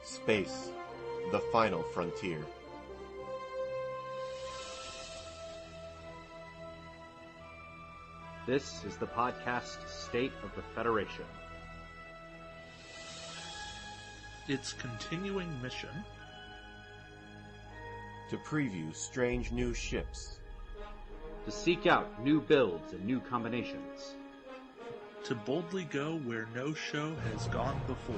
Space, the final frontier. This is the podcast State of the Federation. Its continuing mission To preview strange new ships. To seek out new builds and new combinations. to boldly go where no show has gone before.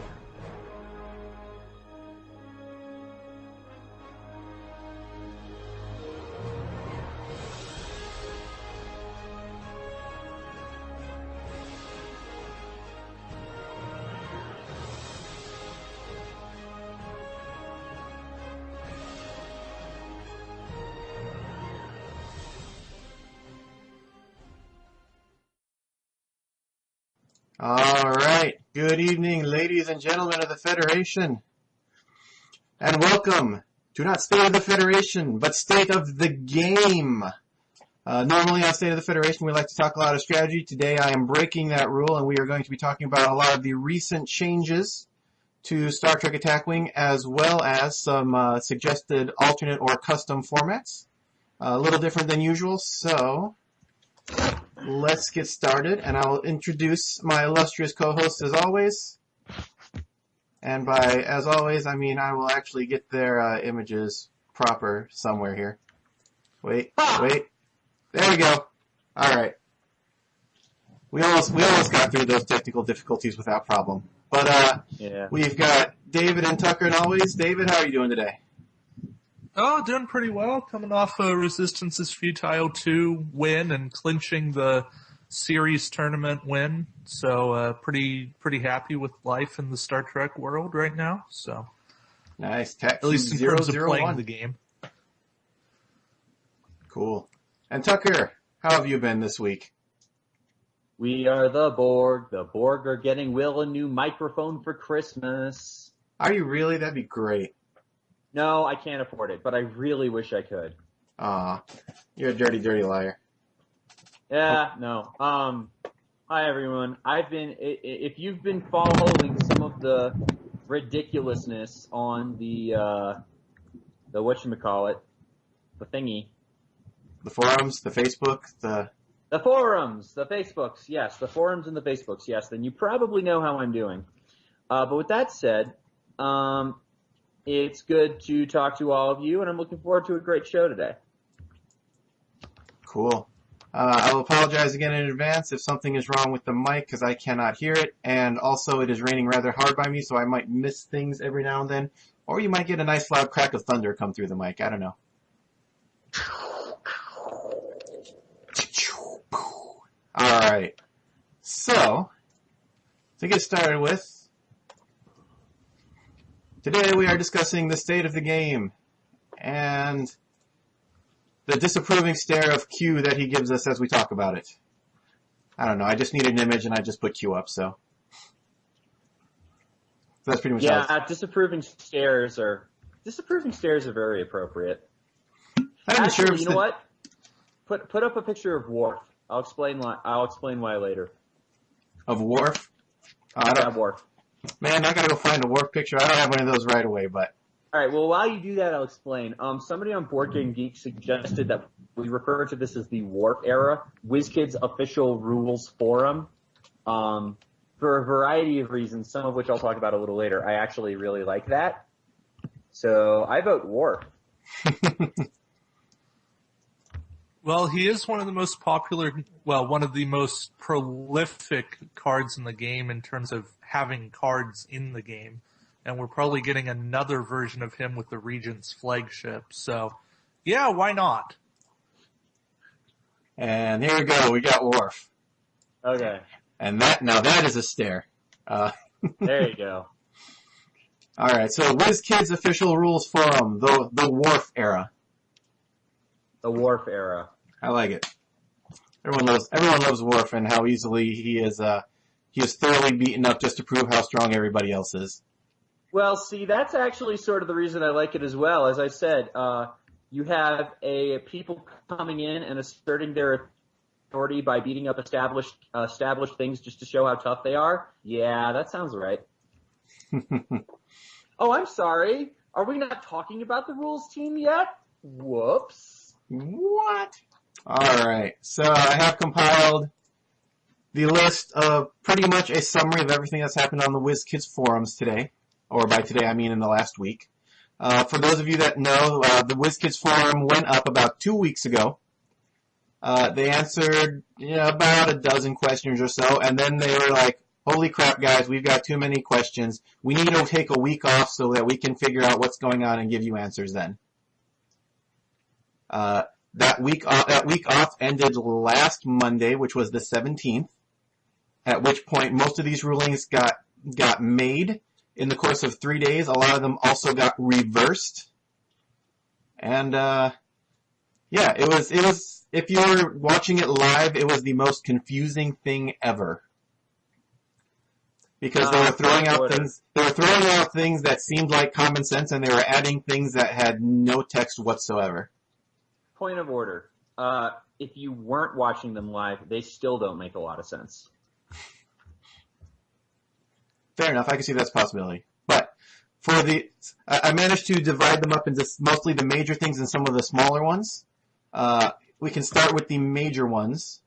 All right. Good evening, ladies and gentlemen of the Federation. And welcome to not State of the Federation, but State of the Game. Normally on State of the Federation, we like to talk a lot of strategy. Today I am breaking that rule, and we are going to be talking about a lot of the recent changes to Star Trek Attack Wing, as well as some suggested alternate or custom formats. A little different than usual, so let's get started, and I will introduce my illustrious co-hosts as always. And by as always, I mean I will actually get their images proper somewhere here. Wait. There we go. All right. We almost got through those technical difficulties without problem. But We've got David and Tucker, and always, David, how are you doing today? Oh, doing pretty well. Coming off a Resistance is Futile 2 win and clinching the series tournament win. So pretty happy with life in the Star Trek world right now. So nice. At least in terms of playing the game. Cool. And Tucker, how have you been this week? We are the Borg. The Borg are getting Will a new microphone for Christmas. Are you really? That'd be great. No, I can't afford it, but I really wish I could. Aw, you're a dirty, dirty liar. Yeah, no. Hi everyone. If you've been following some of the ridiculousness on the whatchamacallit, the thingy. The forums, the Facebook, The forums, the Facebooks, yes, the forums and the Facebooks, yes, then you probably know how I'm doing. But with that said, it's good to talk to all of you, and I'm looking forward to a great show today. Cool. I'll apologize again in advance if something is wrong with the mic because I cannot hear it, and also it is raining rather hard by me, so I might miss things every now and then, or you might get a nice loud crack of thunder come through the mic. I don't know. All right. So, to get started with, today we are discussing the state of the game and the disapproving stare of Q that he gives us as we talk about it. I don't know. I just needed an image and I just put Q up, so that's pretty much how disapproving stares are very appropriate. Actually, you know what? Put up a picture of Worf. I'll explain why later. Of Worf? I don't have Worf. Man, I gotta go find a Worf picture. I don't have one of those right away, but. Alright, well, while you do that, I'll explain. Somebody on Board Game Geek suggested that we refer to this as the Worf era, WizKids Official Rules Forum. For a variety of reasons, some of which I'll talk about a little later. I actually really like that. So, I vote Worf. Well, he is one of the most one of the most prolific cards in the game in terms of having cards in the game. And we're probably getting another version of him with the Regent's flagship. So, yeah, why not? And here we go. We got Worf. Okay. And that is a stare. There you go. All right. So, WizKids Official Rules Forum, the Worf era. The Worf era. I like it. Everyone loves Worf and how easily he is thoroughly beaten up just to prove how strong everybody else is. Well, see, that's actually sort of the reason I like it as well. As I said, you have people coming in and asserting their authority by beating up established things just to show how tough they are. Yeah, that sounds right. Oh, I'm sorry. Are we not talking about the rules team yet? Whoops. What? Alright, so I have compiled the list of pretty much a summary of everything that's happened on the WizKids forums today. Or by today, I mean in the last week. For those of you that know, the WizKids forum went up about 2 weeks ago. They answered about a dozen questions or so, and then they were like, holy crap, guys, we've got too many questions. We need to take a week off so that we can figure out what's going on and give you answers then. That week off ended last Monday, which was the 17th, at which point most of these rulings got made in the course of 3 days. A lot of them also got reversed. And, yeah, it was, if you were watching it live, it was the most confusing thing ever. Because they were throwing out things that seemed like common sense, and they were adding things that had no text whatsoever. Point of order. If you weren't watching them live, they still don't make a lot of sense. Fair enough. I can see that's a possibility. But I managed to divide them up into mostly the major things and some of the smaller ones. We can start with the major ones.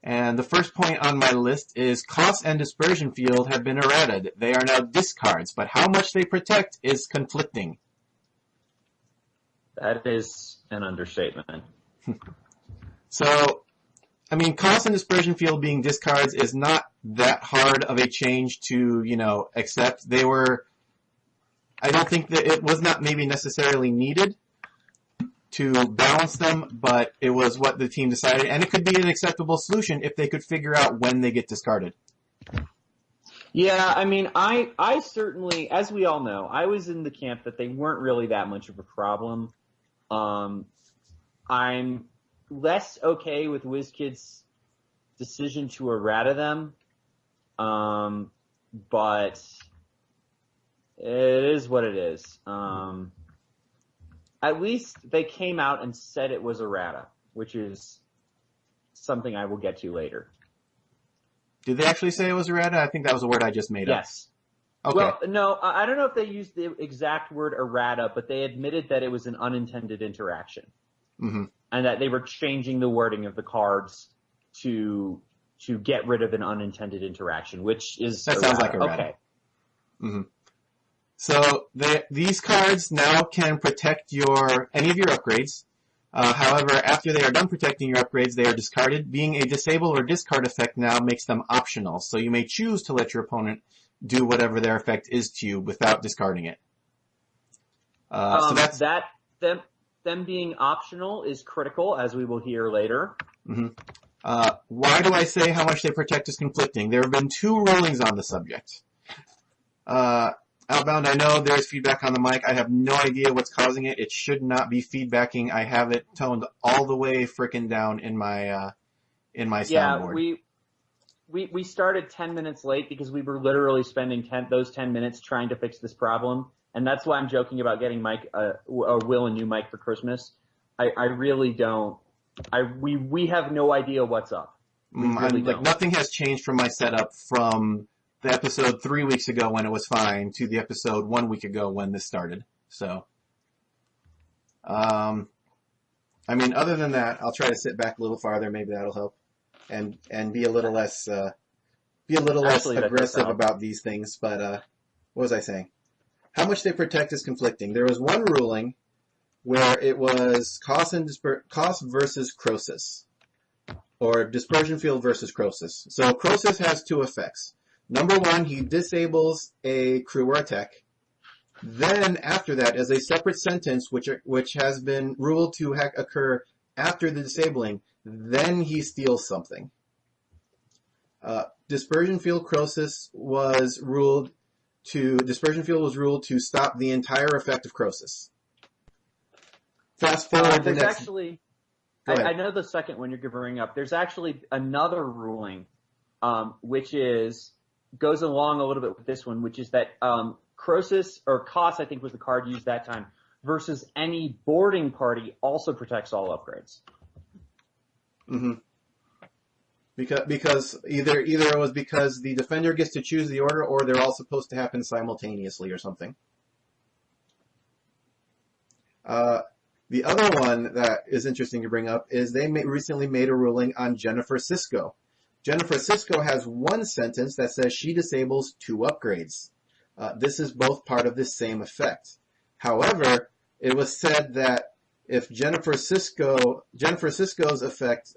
And the first point on my list is cost and dispersion field have been errated. They are now discards, but how much they protect is conflicting. That is an understatement. So, I mean, cost and dispersion field being discards is not that hard of a change to, accept. I don't think that it was not maybe necessarily needed to balance them, but it was what the team decided, and it could be an acceptable solution if they could figure out when they get discarded. Yeah, I mean, I certainly, as we all know, I was in the camp that they weren't really that much of a problem. I'm less okay with WizKids' decision to errata them, but it is what it is. At least they came out and said it was errata, which is something I will get to later. Did they actually say it was errata? I think that was a word I just made up. Yes. Okay. Well, no, I don't know if they used the exact word errata, but they admitted that it was an unintended interaction. Mm-hmm. And that they were changing the wording of the cards to get rid of an unintended interaction, which is that errata. Sounds like errata. Okay. Mm-hmm. So these cards now can protect any of your upgrades. However, after they are done protecting your upgrades, they are discarded. Being a disable or discard effect now makes them optional. So you may choose to let your opponent do whatever their effect is to you without discarding it. So that's them being optional is critical, as we will hear later. Mm-hmm. Why do I say how much they protect is conflicting? There have been 2 rulings on the subject. Outbound, I know there's feedback on the mic. I have no idea what's causing it. It should not be feedbacking. I have it toned all the way frickin' down in my soundboard. Yeah, we started 10 minutes late because we were literally spending those 10 minutes trying to fix this problem. And that's why I'm joking about getting Mike, Will a new mic for Christmas. I really don't. We have no idea what's up. Nothing has changed from my setup from the episode 3 weeks ago when it was fine to the episode 1 week ago when this started. So, I mean, other than that, I'll try to sit back a little farther. Maybe that'll help, and be a little less aggressive about these things. But what was I saying? How much they protect is conflicting. There was one ruling where it was cost versus Croesus, or dispersion field versus Croesus. So Croesus has 2 effects. Number 1, he disables a crew or tech. Then, after that, as a separate sentence, which has been ruled to occur after the disabling, then he steals something. Dispersion field Croesus was ruled to stop the entire effect of Croesus. Fast forward the next. Actually, I know the second one you're bringing up. There's actually another ruling, which goes along a little bit with this one, which is that Croesus, or Kos, I think was the card used that time, versus any boarding party also protects all upgrades. Mm-hmm. Because either it was because the defender gets to choose the order, or they're all supposed to happen simultaneously or something. The other one that is interesting to bring up is they recently made a ruling on Jennifer Sisko. Jennifer Sisko has one sentence that says she disables 2 upgrades. This is both part of the same effect. However, it was said that if Jennifer Sisko's effect,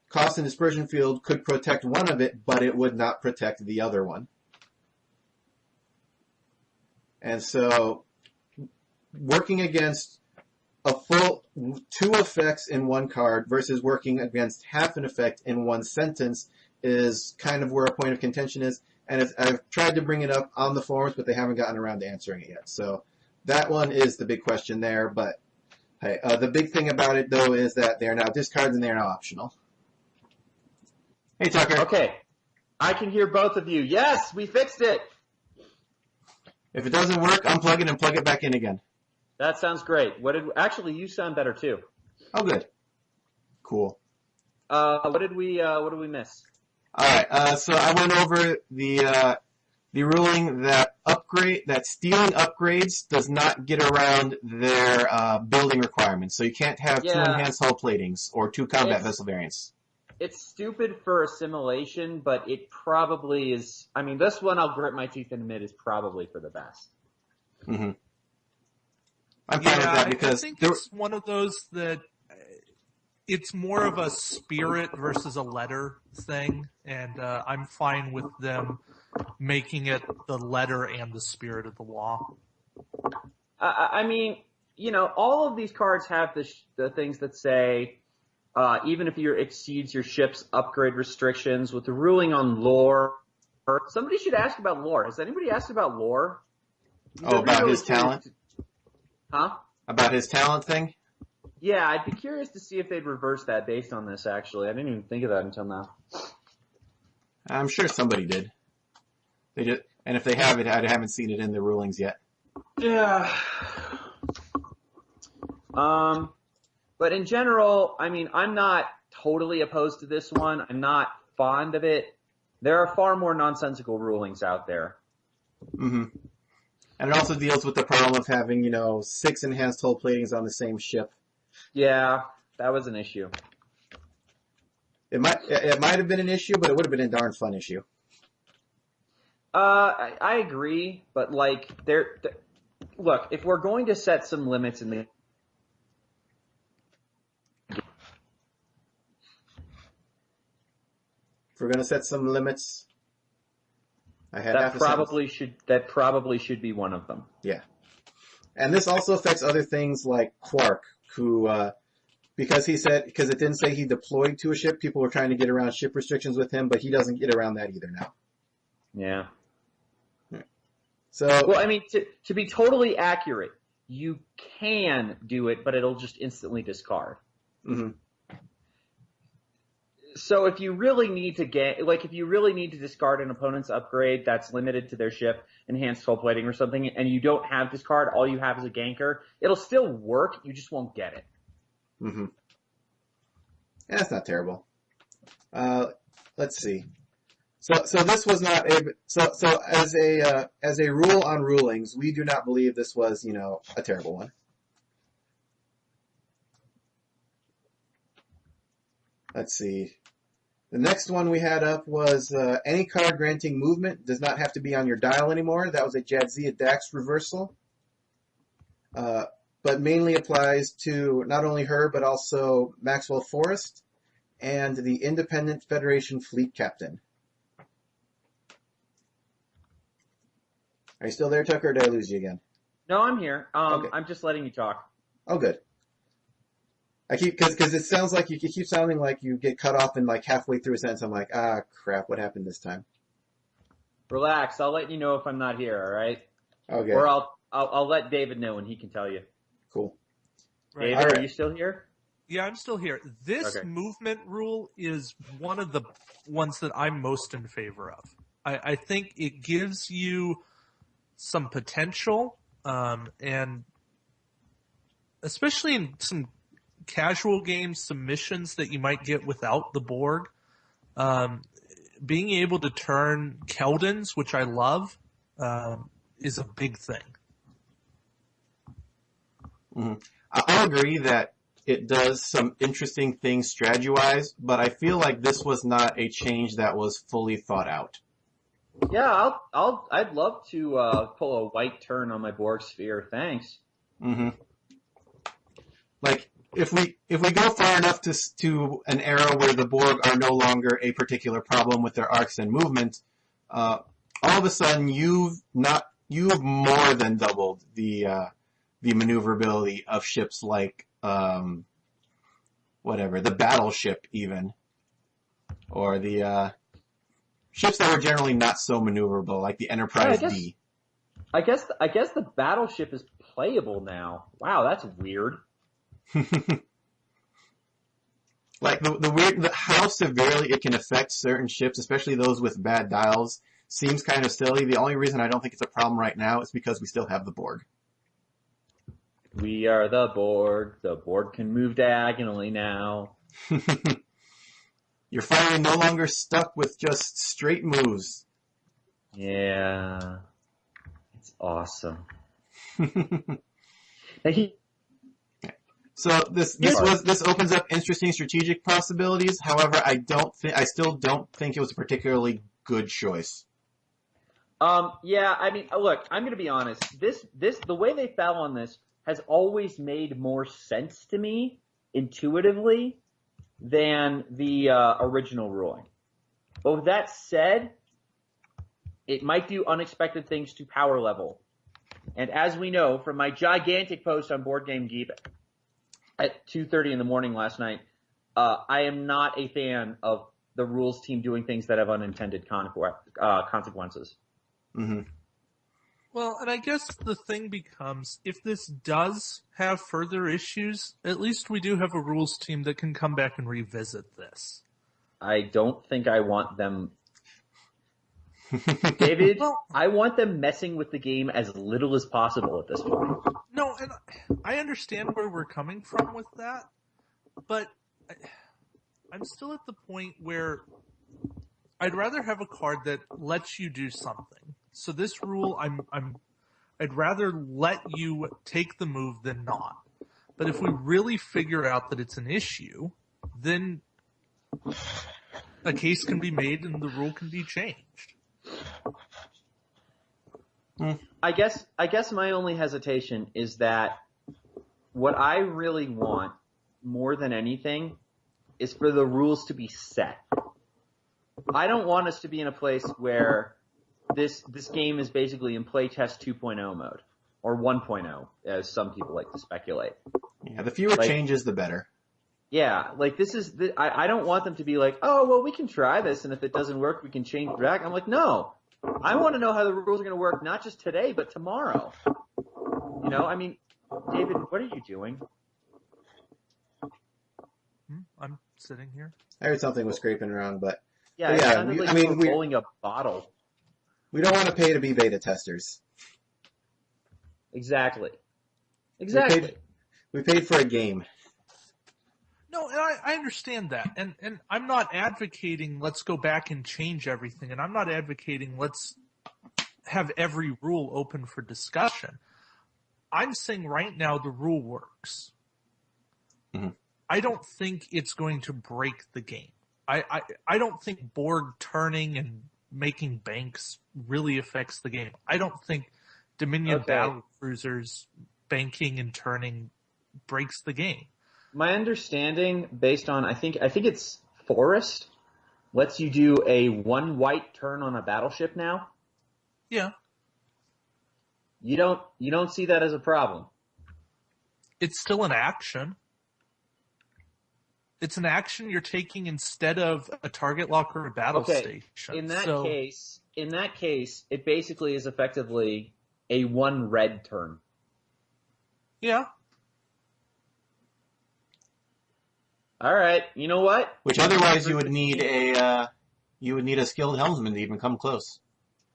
cost and dispersion field could protect one of it, but it would not protect the other one. And so, working against a full 2 effects in one card versus working against half an effect in one sentence is kind of where a point of contention is. And I've tried to bring it up on the forums, but they haven't gotten around to answering it yet. So that one is the big question there. But hey, the big thing about it, though, is that they are now discards and they are now optional. Hey, Tucker. Okay. I can hear both of you. Yes, we fixed it. If it doesn't work, unplug it and plug it back in again. That sounds great. Actually, you sound better too. Oh, good. Cool. What did we miss? All right. So I went over the ruling that stealing upgrades does not get around their building requirements. So you can't have 2 enhanced hull platings or 2 combat vessel variants. It's stupid for assimilation, but it probably is. I mean, this one I'll grit my teeth and admit is probably for the best. Mm-hmm. I'm fine with that because I think it's one of those that it's more of a spirit versus a letter thing, and I'm fine with them making it the letter and the spirit of the law. I mean, all of these cards have the things that say, even if you exceeds your ship's upgrade restrictions, with the ruling on lore. Somebody should ask about lore. Has anybody asked about lore? About his talent? Huh? About his talent thing? Yeah, I'd be curious to see if they'd reverse that based on this, actually. I didn't even think of that until now. I'm sure somebody did. They did, and if they have it, I haven't seen it in the rulings yet. Yeah. But in general, I mean, I'm not totally opposed to this one. I'm not fond of it. There are far more nonsensical rulings out there. Mm-hmm. And it also deals with the problem of having, 6 enhanced hull platings on the same ship. Yeah, that was an issue. It might have been an issue, but it would have been a darn fun issue. I agree, but look, if we're going to set some limits in the If we're going to set some limits, that probably should be one of them. Yeah. And this also affects other things like Quark, who, because it didn't say he deployed to a ship, people were trying to get around ship restrictions with him, but he doesn't get around that either now. Yeah. So, well, I mean, to be totally accurate, you can do it, but it'll just instantly discard. Mm-hmm. So if you really need to discard an opponent's upgrade that's limited to their ship, enhanced hull plating or something, and you don't have discard, all you have is a ganker, it'll still work, you just won't get it. Mm-hmm. Yeah, that's not terrible. Let's see. So this was not as a rule on rulings, we do not believe this was, a terrible one. Let's see. The next one we had up was any card granting movement does not have to be on your dial anymore. That was a Jadzia Dax reversal. But mainly applies to not only her, but also Maxwell Forrest and the Independent Federation Fleet Captain. Are you still there, Tucker, or did I lose you again? No, I'm here. Okay. I'm just letting you talk. Oh, good. Because it sounds like you keep sounding like you get cut off and like halfway through a sentence. I'm like, crap, what happened this time? Relax. I'll let you know if I'm not here. All right. Okay. Or I'll let David know and he can tell you. Cool. David, right. Are you still here? Yeah, I'm still here. This movement rule is one of the ones that I'm most in favor of. I think it gives you some potential, and especially in some casual games, some missions that you might get without the Borg, being able to turn Keldons, which I love, is a big thing. Mhm. I'll agree that it does some interesting things strategy-wise, but I feel like this was not a change that was fully thought out. Yeah, I'd love to pull a white turn on my Borg sphere. Thanks. Hmm Like, if we go far enough to an era where the Borg are no longer a particular problem with their arcs and movement, all of a sudden you've more than doubled the maneuverability of ships like whatever, the battleship even, or the ships that were generally not so maneuverable, like the Enterprise D. I guess the battleship is playable now. Wow, that's weird. Like how severely it can affect certain ships, especially those with bad dials, seems kind of silly. The only reason I don't think it's a problem right now is because we still have the Borg. We are the Borg. The Borg can move diagonally now. You're finally no longer stuck with just straight moves. Yeah. It's awesome. So this opens up interesting strategic possibilities. However, I still don't think it was a particularly good choice. Yeah, I mean, look, I'm gonna be honest. The way they fell on this has always made more sense to me intuitively than the original ruling. But with that said, it might do unexpected things to power level. And as we know from my gigantic post on Board Game Geek at 2:30 in the morning last night, I am not a fan of the rules team doing things that have unintended consequences. Mm-hmm. Well, and I guess the thing becomes, if this does have further issues, at least we do have a rules team that can come back and revisit this. I don't think I want them... David, I want them messing with the game as little as possible at this point. No, and I understand where we're coming from with that, but I'm still at the point where I'd rather have a card that lets you do something. So this rule, I'd rather let you take the move than not. But if we really figure out that it's an issue, then a case can be made and the rule can be changed. I guess my only hesitation is that what I really want more than anything is for the rules to be set. I don't want us to be in a place where this game is basically in playtest 2.0 mode, or 1.0, as some people like to speculate. Yeah, the fewer changes, the better. Yeah, like I don't want them to be like, oh, well, we can try this, and if it doesn't work, we can change it back. I'm like, no. I want to know how the rules are going to work, not just today, but tomorrow. You know, I mean, David, what are you doing? I'm sitting here. I heard something was scraping around, but yeah, it sounded like you were rolling a bottle. We don't want to pay to be beta testers. Exactly. We paid for a game. No, and I understand that. And I'm not advocating let's go back and change everything. And I'm not advocating let's have every rule open for discussion. I'm saying right now the rule works. Mm-hmm. I don't think it's going to break the game. I don't think Borg turning and making banks really affects the game. I don't think Dominion battle cruisers banking and turning breaks the game. My understanding, based on I think it's Forest, lets you do a one white turn on a battleship now. Yeah. You don't see that as a problem. It's still an action. It's an action you're taking instead of a target lock or a battle station. In that case, it basically is effectively a one red turn. Yeah. All right. You know what? Which otherwise you would need a skilled helmsman to even come close.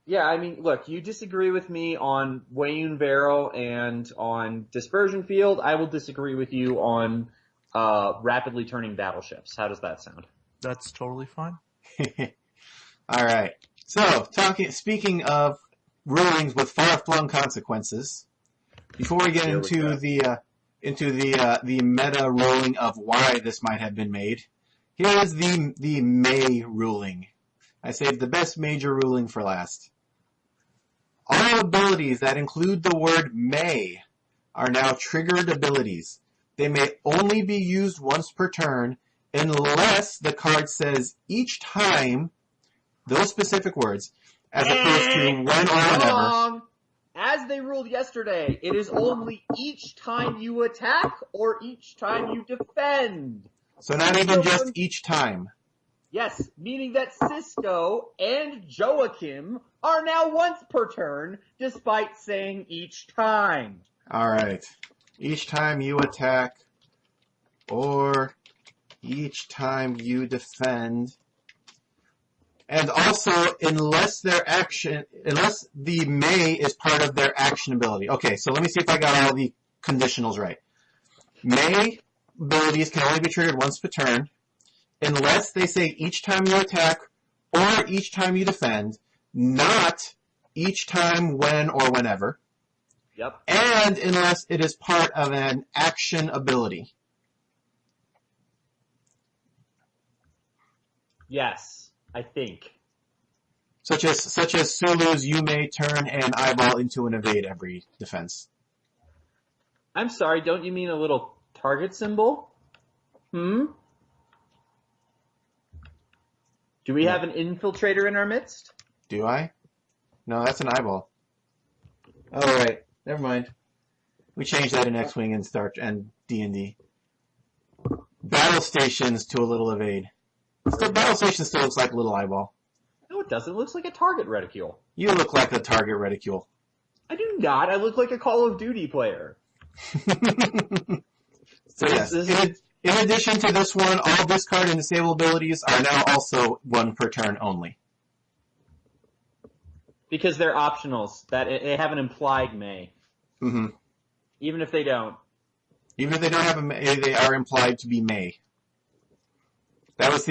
Yeah, I mean, look, you disagree with me on Wayne Varro and on Dispersion Field. I will disagree with you on rapidly turning battleships. How does that sound? That's totally fine. All right. So, speaking of rulings with far-flung consequences, before we get into the into the meta ruling of why this might have been made. Here is the may ruling. I saved the best major ruling for last. All abilities that include the word may are now triggered abilities. They may only be used once per turn unless the card says each time those specific words, as opposed to when or whenever. Wrong. As they ruled yesterday, it is only each time you attack or each time you defend. So not even just each time. Yes, meaning that Cisco and Joachim are now once per turn, despite saying each time. Alright. Each time you attack or each time you defend. And also, unless the may is part of their action ability. Okay, so let me see if I got all the conditionals right. May abilities can only be triggered once per turn, unless they say each time you attack or each time you defend, not each time when or whenever. Yep. And unless it is part of an action ability. Yes, I think. Such as Sulu's you may turn an eyeball into an evade every defense. I'm sorry, don't you mean a little target symbol? Do we have an infiltrator in our midst? Do I? No, that's an eyeball. Oh, right. Never mind. We changed that in X-Wing and Star and D&D. Battle stations to a little evade. Still, battle station still looks like a little eyeball. No, it doesn't. It looks like a target reticule. You look like a target reticule. I do not. I look like a Call of Duty player. So yes, in addition to this one, all discard and disable abilities are now also one per turn only. Because they're optionals. That they have an implied may. Mm-hmm. Even if they don't. Even if they don't have a may, they are implied to be may. That was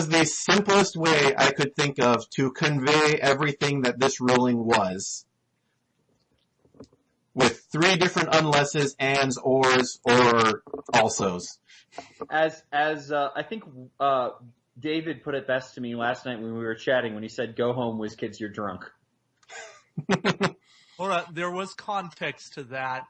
the simplest way I could think of to convey everything that this ruling was. With 3 different unlesses, ands, ors, or alsos. As I think David put it best to me last night when we were chatting when he said, "Go home, whiz kids, you're drunk." Well, there was context to that.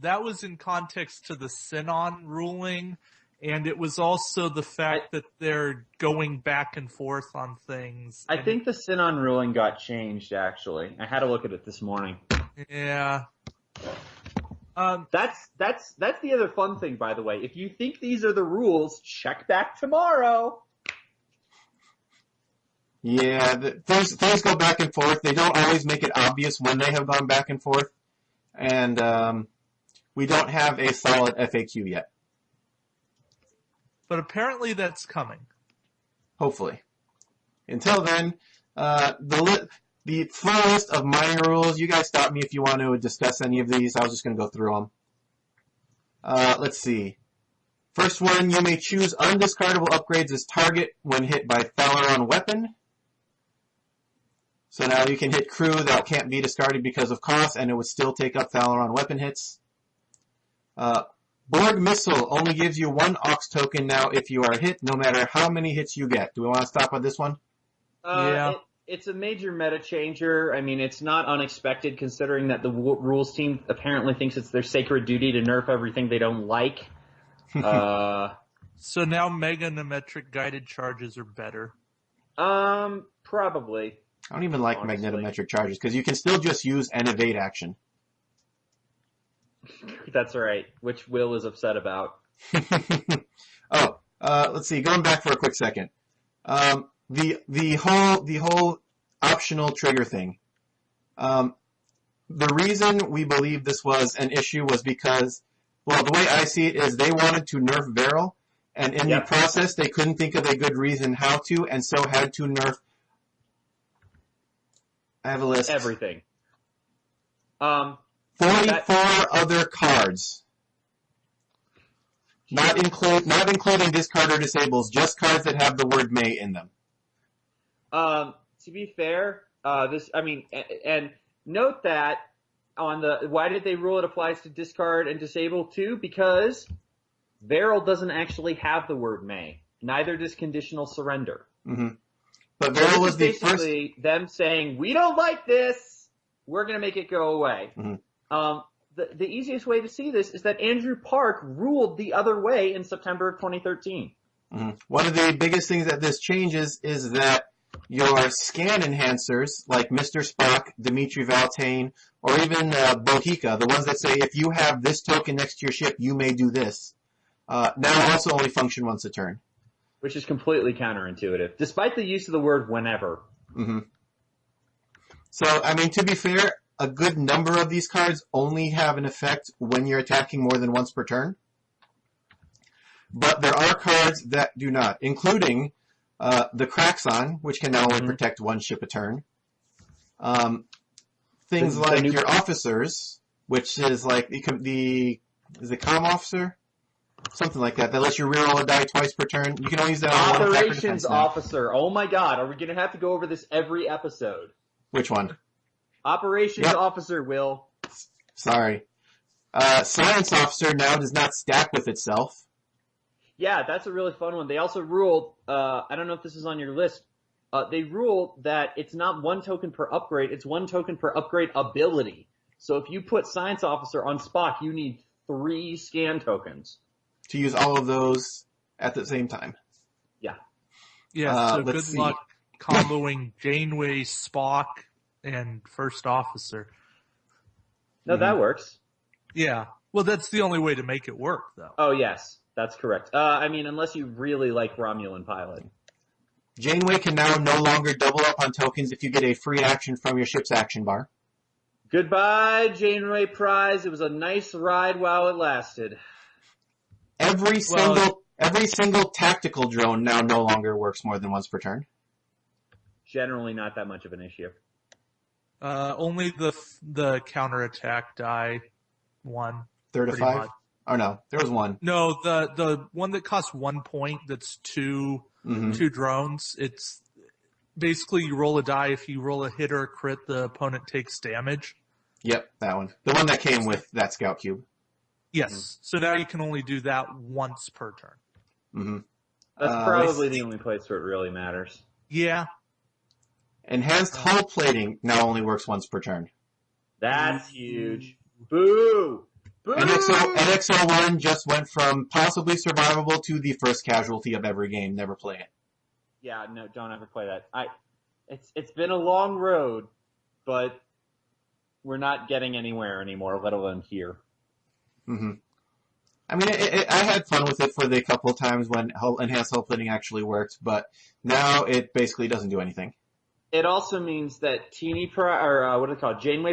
That was in context to the Sinon ruling, and it was also the fact that they're going back and forth on things. I think the Sinon ruling got changed, actually. I had a look at it this morning. Yeah. That's the other fun thing, by the way. If you think these are the rules, check back tomorrow. Yeah, things go back and forth. They don't always make it obvious when they have gone back and forth. And we don't have a solid FAQ yet. But apparently that's coming. Hopefully. Until then, the full list of minor rules, you guys stop me if you want to discuss any of these. I was just going to go through them. Let's see. First one, you may choose undiscardable upgrades as target when hit by Thalaron weapon. So now you can hit crew that can't be discarded because of cost, and it would still take up Thalaron weapon hits. Borg Missile only gives you 1 Aux token now if you are hit, no matter how many hits you get. Do we want to stop on this one? Yeah. It's a major meta changer. I mean, it's not unexpected considering that the rules team apparently thinks it's their sacred duty to nerf everything they don't like. So now magnetometric guided charges are better. Probably. I don't even like Honestly. magnetometric charges, because you can still just use an evade action. That's right, which Will is upset about. Let's see, going back for a quick second. The whole optional trigger thing. The reason we believe this was an issue was because, well, the way I see it is they wanted to nerf Varel, and in the process they couldn't think of a good reason how to, and so had to nerf. I have a list. Everything. 44 other cards. Not including discard or disables, just cards that have the word may in them. To be fair, and note that why did they rule it applies to discard and disable too? Because Varel doesn't actually have the word may. Neither does conditional surrender. Mm-hmm. But So Varel this was is the first. basically them saying, we don't like this. We're going to make it go away. Mm-hmm. The easiest way to see this is that Andrew Park ruled the other way in September of 2013. Mm-hmm. One of the biggest things that this changes is that your scan enhancers, like Mr. Spock, Dimitri Valtane, or even Bohica, the ones that say if you have this token next to your ship, you may do this, now also only function once a turn. Which is completely counterintuitive, despite the use of the word whenever. Mm-hmm. So, I mean, to be fair, a good number of these cards only have an effect when you're attacking more than once per turn. But there are cards that do not, including the Kraxon, which can now only protect one ship a turn. Things like your officers, which is like is the comm officer? Something like that. That lets you reroll a die twice per turn. You can only use that on one attack or defense now. Officer. Oh my god, are we going to have to go over this every episode? Which one? Operations Officer, Will. Sorry. Science Officer now does not stack with itself. Yeah, that's a really fun one. They also ruled, I don't know if this is on your list, they ruled that it's not one token per upgrade, it's one token per upgrade ability. So if you put Science Officer on Spock, you need 3 scan tokens. To use all of those at the same time. Yeah. Yeah, so good luck comboing Janeway, Spock, and First Officer. No, that works. Yeah. Well, that's the only way to make it work, though. Oh, yes. That's correct. I mean, unless you really like Romulan Pilot. Janeway can now no longer double up on tokens if you get a free action from your ship's action bar. Goodbye, Janeway Prize. It was a nice ride while it lasted. Every single tactical drone now no longer works more than once per turn. Generally not that much of an issue. Only the counterattack die one. 3rd of 5? Oh no, there was one. No, the one that costs 1 point that's two drones. It's basically you roll a die. If you roll a hit or a crit, the opponent takes damage. Yep, that one. The one that came with that scout cube. Yes. So now you can only do that once per turn. Mm-hmm. That's probably the only place where it really matters. Yeah. Enhanced hull plating now only works once per turn. That's huge. Boo! Boo! NXO1 just went from possibly survivable to the first casualty of every game. Never play it. Yeah, no, don't ever play that. It's been a long road, but we're not getting anywhere anymore, let alone here. Mm-hmm. I mean, I had fun with it for the couple of times when enhanced hull plating actually worked, but now it basically doesn't do anything. It also means that Janeway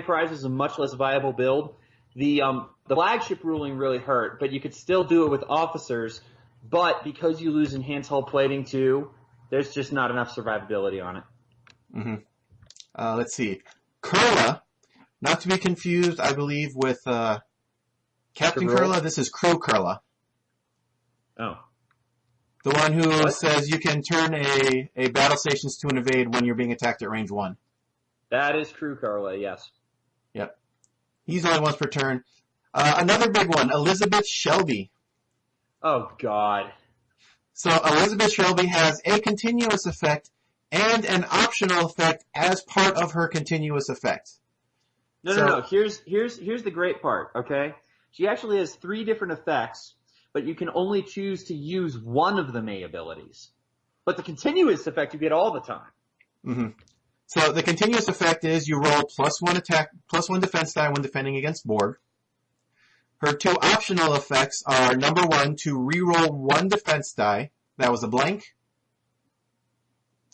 Prize is a much less viable build. The flagship ruling really hurt, but you could still do it with officers. But because you lose enhanced hull plating too, there's just not enough survivability on it. Mm-hmm. Let's see. Kurla, not to be confused, I believe, with Captain Kurla. This is Crew Kurla. Oh. The one who says you can turn a battle stations to an evade when you're being attacked at range 1. That is Crew Kurla, yes. Yep. He's only once per turn. Another big one, Elizabeth Shelby. Oh, God. So Elizabeth Shelby has a continuous effect and an optional effect as part of her continuous effect. No. Here's the great part, okay? She actually has 3 different effects, but you can only choose to use one of the May abilities. But the continuous effect you get all the time. Mm-hmm. So the continuous effect is you roll +1 attack, +1 defense die when defending against Borg. Her 2 optional effects are, number 1, to reroll 1 defense die. That was a blank.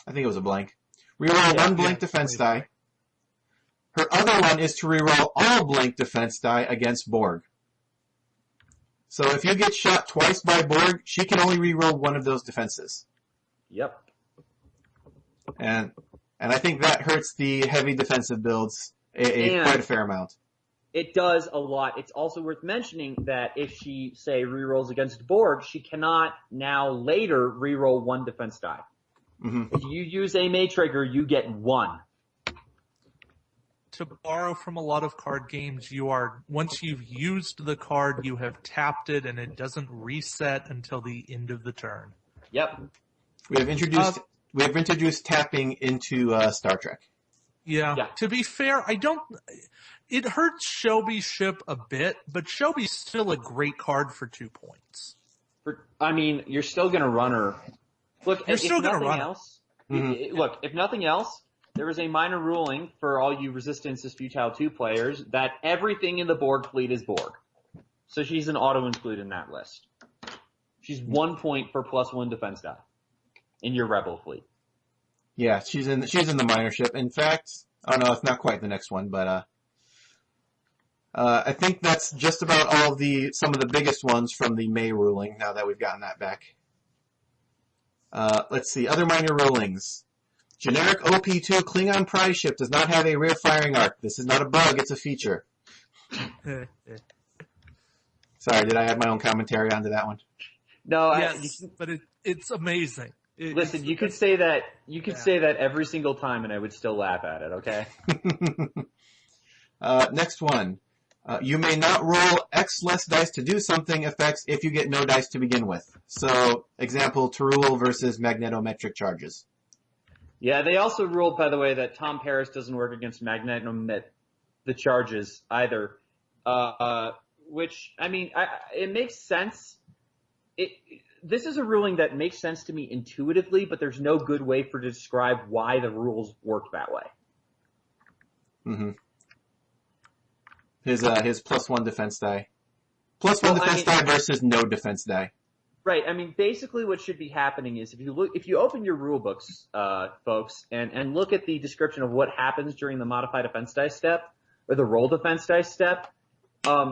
I think it was a blank. Reroll 1 blank defense die. Her other one is to reroll all blank defense die against Borg. So if you get shot twice by Borg, she can only reroll 1 of those defenses. Yep. And I think that hurts the heavy defensive builds quite a fair amount. It does a lot. It's also worth mentioning that if she, say, rerolls against Borg, she cannot now later reroll 1 defense die. Mm-hmm. If you use a May trigger, you get 1. to borrow from a lot of card games, once you've used the card, you have tapped it, and it doesn't reset until the end of the turn. Yep. We have introduced tapping into Star Trek. Yeah. To be fair, it hurts Shelby's ship a bit, but Shelby's still a great card for 2 points. You're still going to run her. Look, if nothing else, there is a minor ruling for all you Resistance is Futile 2 players that everything in the Borg fleet is Borg. So she's an auto-include in that list. She's 1 point for +1 defense die in your Rebel fleet. Yeah, she's in the minor ship. In fact, no, it's not quite the next one, but I think that's just about some of the biggest ones from the May ruling, now that we've gotten that back. Let's see, other minor rulings. Generic OP2 Klingon prize ship does not have a rear firing arc. This is not a bug, it's a feature. Sorry, did I add my own commentary onto that one? No, yes, but it's amazing. Listen, you could say that say that every single time and I would still laugh at it, okay? Next one. You may not roll X less dice to do something effects if you get no dice to begin with. So, example, Terul versus magnetometric charges. Yeah, they also ruled, by the way, that Tom Paris doesn't work against the charges either. Which, it makes sense. This is a ruling that makes sense to me intuitively, but there's no good way to describe why the rules work that way. Mm-hmm. His +1 defense die. +1 defense die versus no defense die. Right. Basically what should be happening is if you open your rule books, folks, and look at the description of what happens during the modified defense die step, or the roll defense die step,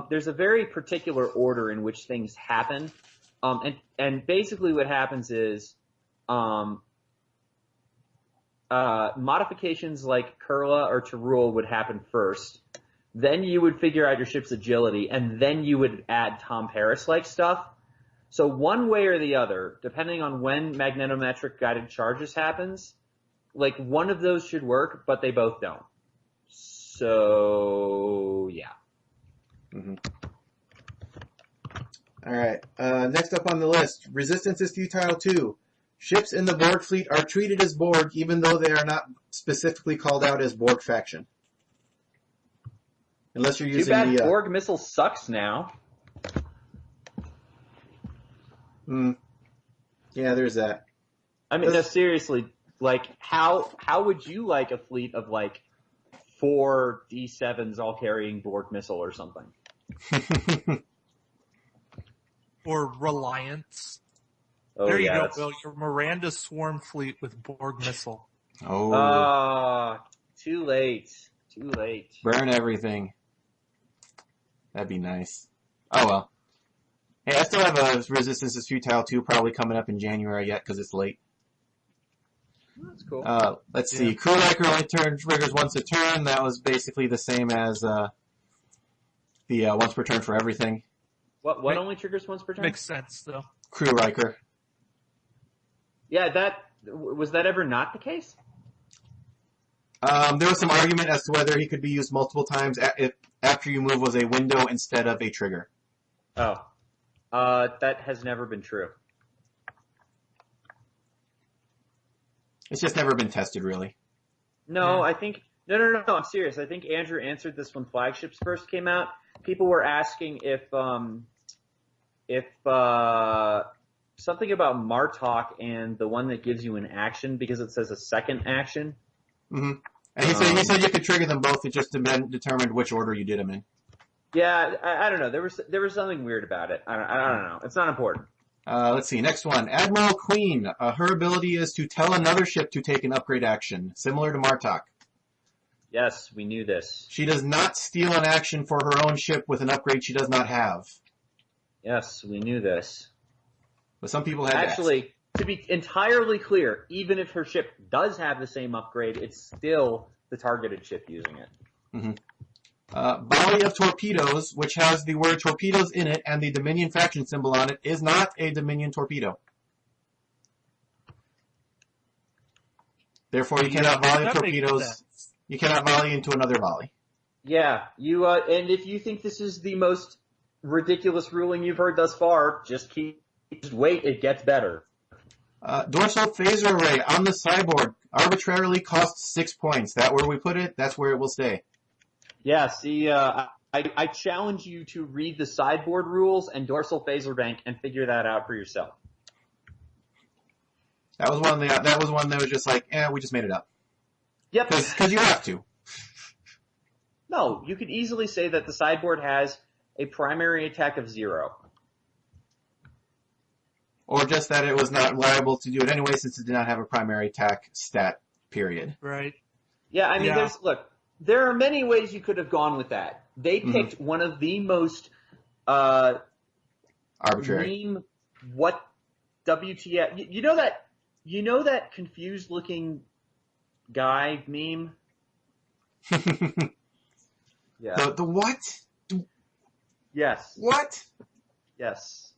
there's a very particular order in which things happen. And basically what happens is, modifications like Kurla or Terul would happen first. Then you would figure out your ship's agility, and then you would add Tom Paris-like stuff. So one way or the other, depending on when magnetometric guided charges happens, like one of those should work, but they both don't. So, yeah. Mm-hmm. All right. Next up on the list, Resistance is Futile 2. Ships in the Borg fleet are treated as Borg, even though they are not specifically called out as Borg faction. Unless you're using Too bad Borg missile sucks now. Yeah, there's that. No, seriously, like, how would you like a fleet of, like, 4 D7s all carrying Borg missile or something? Or Reliance. Oh, there you go, Bill. Your Miranda Swarm fleet with Borg missile. Oh. Too late. Too late. Burn everything. That'd be nice. Oh, well. Hey, I still have a Resistance is Futile 2 probably coming up in January yet because it's late. That's cool. Let's see. Crew Liker only triggers once a turn. That was basically the same as the once per turn for everything. What only triggers once per turn? Makes sense, though. Crew Riker. Yeah, was that ever not the case? There was some argument as to whether he could be used multiple times if after you move was a window instead of a trigger. Oh. That has never been true. It's just never been tested, really. No, I think... No, I'm serious. I think Andrew answered this when Flagships first came out. People were asking if something about Martok and the one that gives you an action because it says a second action. Mm-hmm. And he said you could trigger them both. It just determined which order you did them in. Yeah, I don't know. There was something weird about it. I don't know. It's not important. Let's see. Next one. Admiral Queen. Her ability is to tell another ship to take an upgrade action, similar to Martok. Yes, we knew this. She does not steal an action for her own ship with an upgrade she does not have. Yes, we knew this. But some people had Actually, to be entirely clear, even if her ship does have the same upgrade, it's still the targeted ship using it. Mm-hmm. Volley of Torpedoes, which has the word torpedoes in it and the Dominion faction symbol on it, is not a Dominion torpedo. Therefore, you cannot volley torpedoes. You cannot volley into another volley. Yeah, and if you think this is the most ridiculous ruling you've heard thus far, just wait, it gets better. Dorsal phaser array on the sideboard arbitrarily costs 6 points. That where we put it, that's where it will stay. Yeah, see, I challenge you to read the sideboard rules and dorsal phaser bank and figure that out for yourself. That was one that was just like, we just made it up. Yep. Because you have to. No, you could easily say that the sideboard has a primary attack of 0. Or just that it was not liable to do it anyway since it did not have a primary attack stat, period. Right. Yeah, I mean, there are many ways you could have gone with that. They picked one of the most arbitrary. Meme, what WTF? You know that confused looking guy meme? Yeah. The what? Yes. What? Yes.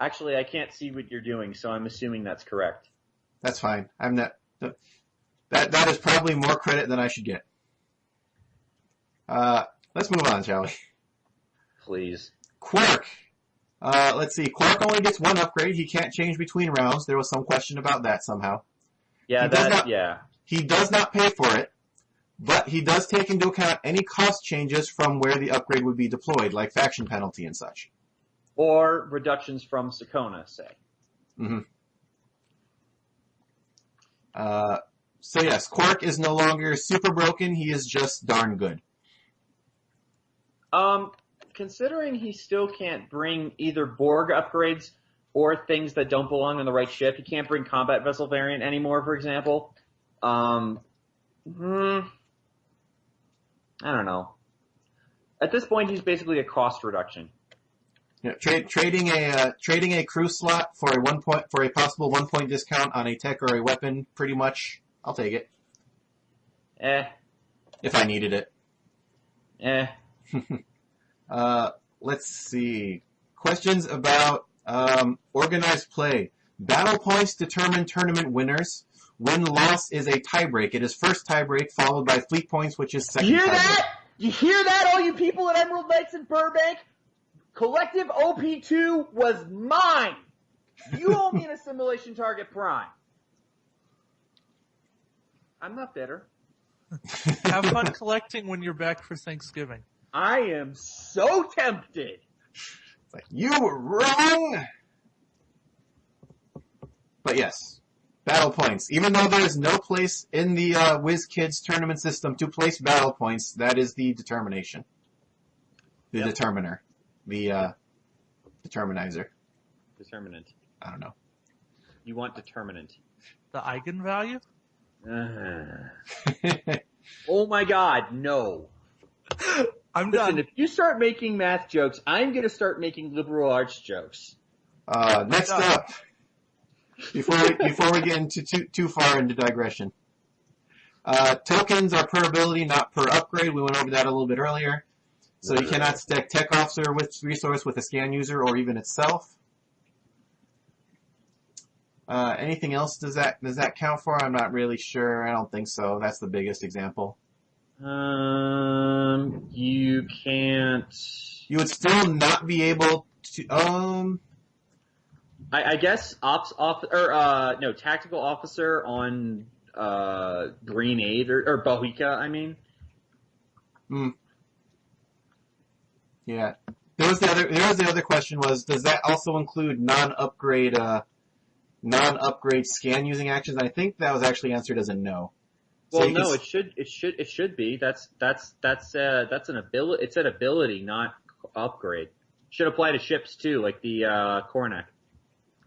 Actually, I can't see what you're doing, so I'm assuming that's correct. That's fine. I'm not. That is probably more credit than I should get. Let's move on, shall we? Please. Quark. Let's see. Quark only gets 1 upgrade. He can't change between rounds. There was some question about that somehow. Yeah, He does not pay for it, but he does take into account any cost changes from where the upgrade would be deployed, like faction penalty and such. Or reductions from Sakona, say. Mm-hmm. So yes, Quark is no longer super broken. He is just darn good. Considering he still can't bring either Borg upgrades or things that don't belong on the right ship, he can't bring combat vessel variant anymore, for example. I don't know. At this point, he's basically a cost reduction. Yeah, trading a crew slot for a possible 1 point discount on a tech or a weapon, pretty much. I'll take it. If I needed it. Let's see. Questions about organized play. Battle points determine tournament winners. Win-loss is a tiebreak. It is first tiebreak, followed by fleet points, which is second tiebreak. You hear that, all you people at Emerald Knights in Burbank? Collective OP2 was mine! You owe me an assimilation target prime. I'm not bitter. Have fun collecting when you're back for Thanksgiving. I am so tempted. It's like, you were wrong! But yes, battle points. Even though there is no place in the WizKids tournament system to place battle points, that is the determination. The determiner. The determinizer. Determinant. I don't know. You want determinant. The eigenvalue? Oh my god, no. I'm Listen, done. if you start making math jokes, I'm going to start making liberal arts jokes. Next up, before we get into too far into digression, tokens are per ability, not per upgrade. We went over that a little bit earlier. So you cannot stack Tech Officer with resource with a scan user or even itself. Anything else does that count for? I'm not really sure. I don't think so. That's the biggest example. You can't. You would still not be able to. I guess tactical officer on Green 8 or Bohica. I mean. Yeah. There was the other question was, does that also include non-upgrade scan using actions? I think that was actually answered as a no. Well, no, it should be. That's an ability. It's an ability, not upgrade. Should apply to ships too, like the Kornak.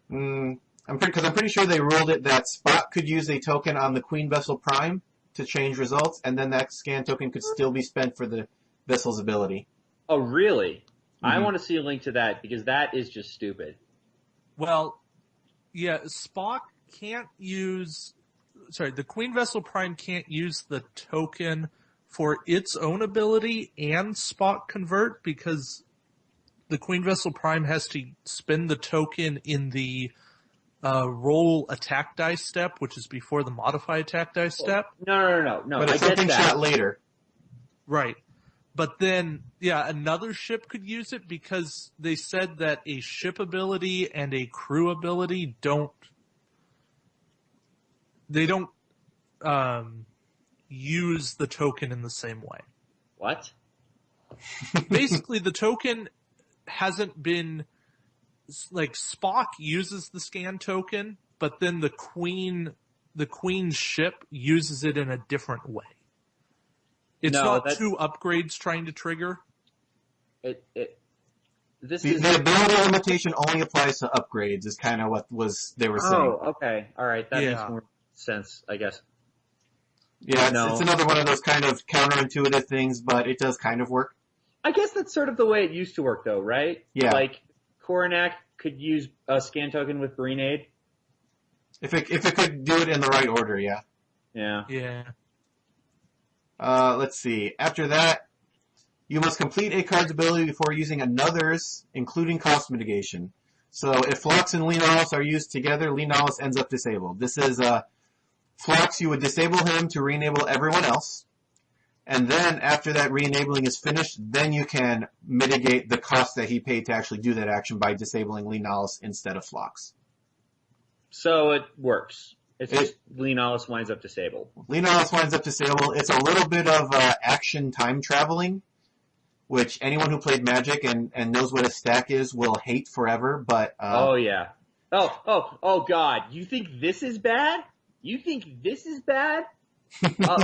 I'm pretty sure they ruled it that Spot could use a token on the Queen Vessel Prime to change results, and then that scan token could still be spent for the vessel's ability. Oh, really? Mm-hmm. I want to see a link to that because that is just stupid. Well, yeah, Spock can't use. Sorry, the Queen Vessel Prime can't use the token for its own ability and Spock convert because the Queen Vessel Prime has to spend the token in the roll attack dice step, which is before the modify attack dice step. No. But I it's get something that. shot later. Right. But then, yeah, another ship could use it because they said that a ship ability and a crew ability don't use the token in the same way. What? Basically, the token hasn't been, like, Spock uses the scan token, but then the Queen's ship uses it in a different way. It's not two upgrades trying to trigger. The ability limitation only applies to upgrades is kind of what they were saying. Oh, okay. All right. That makes more sense, I guess. Yeah, it's another one of those kind of counterintuitive things, but it does kind of work. I guess that's sort of the way it used to work, though, right? Yeah. Like, Coronac could use a scan token with Green Aid. If it could do it in the right order, yeah. Yeah. Yeah. Let's see. After that, you must complete a card's ability before using another's, including cost mitigation. So if Phlox and Lenalis are used together, Lenalis ends up disabled. This is Phlox, you would disable him to re-enable everyone else. And then after that re-enabling is finished, then you can mitigate the cost that he paid to actually do that action by disabling Lenalis instead of Phlox. So it works. It's just Lenalis winds up disabled. Lenalis winds up disabled. It's a little bit of action time traveling, which anyone who played Magic and knows what a stack is will hate forever, but... oh, yeah. Oh, God. You think this is bad?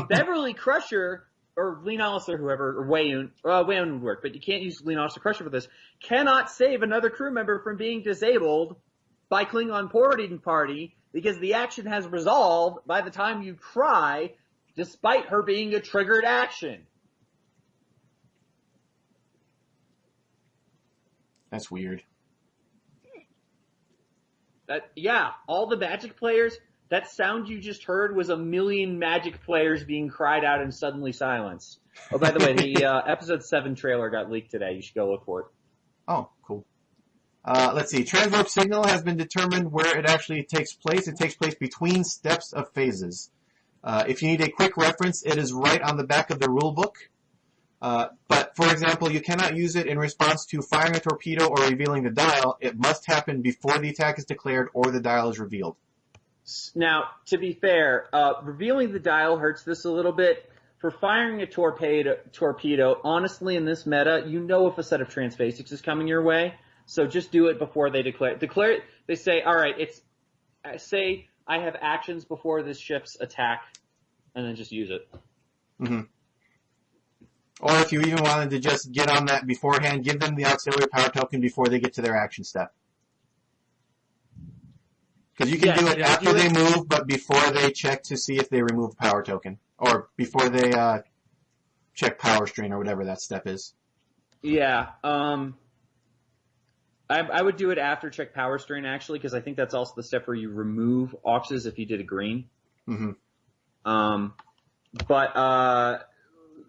Beverly Crusher, or Lenalis or whoever, or Wayun would work, but you can't use Lenalis or Crusher for this, cannot save another crew member from being disabled by Klingon Boarding Party because the action has resolved by the time you try, despite her being a triggered action. That's weird. All the Magic players, that sound you just heard was a million Magic players being cried out and suddenly silenced. Oh, by the way, the episode 7 trailer got leaked today. You should go look for it. Oh, cool. Let's see. Transwarp signal has been determined where it actually takes place. It takes place between steps of phases. If you need a quick reference, it is right on the back of the rule book. But, for example, you cannot use it in response to firing a torpedo or revealing the dial. It must happen before the attack is declared or the dial is revealed. Now, to be fair, revealing the dial hurts this a little bit. For firing a torpedo, honestly, in this meta, you know if a set of transphasics is coming your way. So just do it before they declare it. They say, all right, say I have actions before this ship's attack, and then just use it. Mm-hmm. Or if you even wanted to just get on that beforehand, give them the auxiliary power token before they get to their action step. Because you can do it after they move, but before they check to see if they remove a power token. Or before they check power strain or whatever that step is. Yeah. I would do it after check power strain, actually, because I think that's also the step where you remove auxes if you did a green. Mm-hmm. But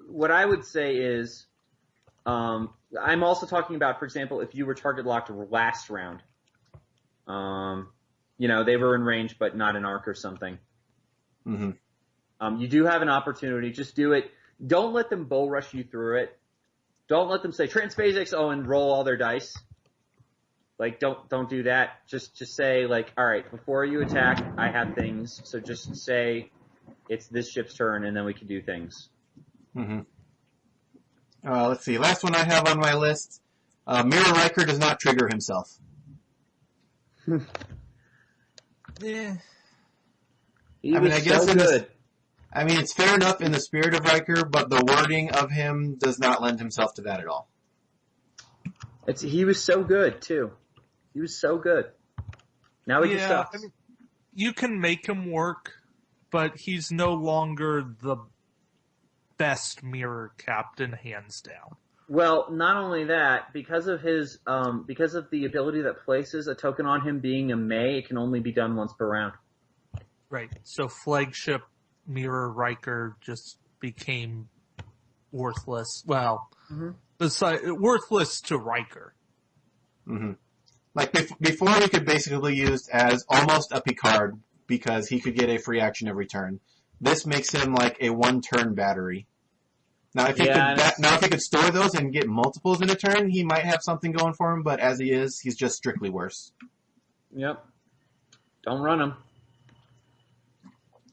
what I would say is, I'm also talking about, for example, if you were target locked last round. They were in range but not in arc or something. Mm-hmm. You do have an opportunity. Just do it. Don't let them bull rush you through it. Don't let them say transphasics, and roll all their dice. Like, don't do that. Just say, like, all right, before you attack, I have things. So just say it's this ship's turn, and then we can do things. Mm-hmm. Let's see. Last one I have on my list. Mirror Riker does not trigger himself. Yeah. It's fair enough in the spirit of Riker, but the wording of him does not lend himself to that at all. He was so good, too. He was so good. Now he just sucks. You can make him work, but he's no longer the best mirror captain, hands down. Well, not only that, because of the ability that places a token on him being a May, it can only be done once per round. Right. So flagship Mirror Riker just became worthless. Well, worthless to Riker. Mm-hmm. Like before, he could basically be used as almost a Picard because he could get a free action every turn. This makes him like a one-turn battery. Now, if he could store those and get multiples in a turn, he might have something going for him. But as he is, he's just strictly worse. Yep. Don't run him.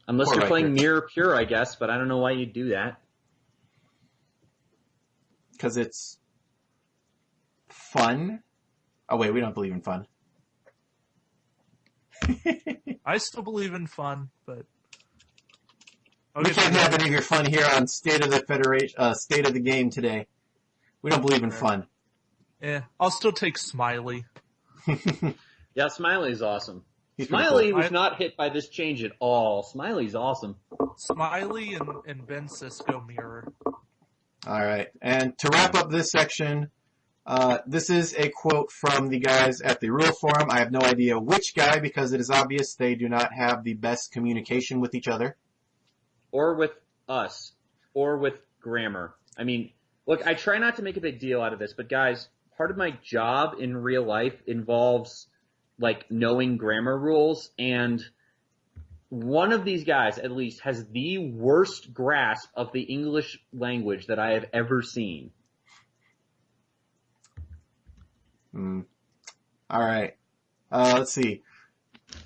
Unless you're playing Mirror Pure, I guess. But I don't know why you'd do that. Because it's fun. Oh wait, we don't believe in fun. I still believe in fun, but we can't have any of your fun here on State of the Federation, State of the Game today. We don't believe in fun. Yeah, I'll still take Smiley. Yeah, Smiley's awesome. Smiley was not hit by this change at all. Smiley's awesome. Smiley and Ben Cisco mirror. All right, and to wrap up this section, this is a quote from the guys at the Rule Forum. I have no idea which guy because it is obvious they do not have the best communication with each other. Or with us. Or with grammar. I mean, look, I try not to make a big deal out of this, but guys, part of my job in real life involves, like, knowing grammar rules, and one of these guys, at least, has the worst grasp of the English language that I have ever seen. All right. Let's see.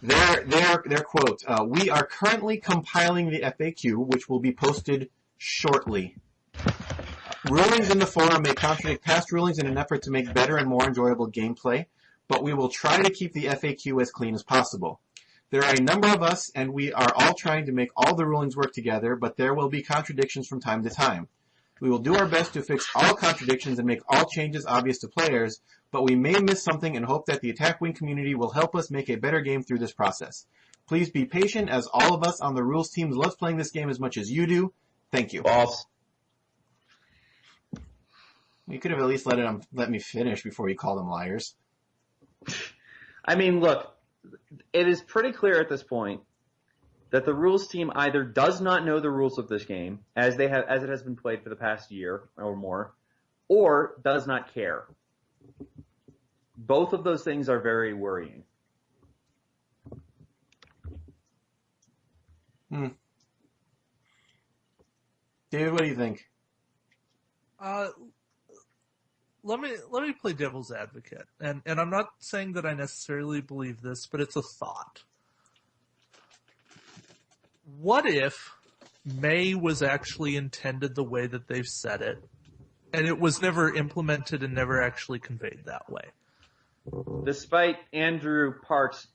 Their quote. We are currently compiling the FAQ, which will be posted shortly. Rulings in the forum may contradict past rulings in an effort to make better and more enjoyable gameplay, but we will try to keep the FAQ as clean as possible. There are a number of us, and we are all trying to make all the rulings work together, but there will be contradictions from time to time. We will do our best to fix all contradictions and make all changes obvious to players, but we may miss something and hope that the attack wing community will help us make a better game through this process. Please be patient, as all of us on the rules team love playing this game as much as you do. Thank you. False. You could have at least let me finish before you call them liars. I mean, look, it is pretty clear at this point that the rules team either does not know the rules of this game, as it has been played for the past year or more, or does not care. Both of those things are very worrying. David, what do you think? Let me play devil's advocate, and I'm not saying that I necessarily believe this, but it's a thought. What if May was actually intended the way that they've said it, and it was never implemented and never actually conveyed that way? Despite Andrew Parks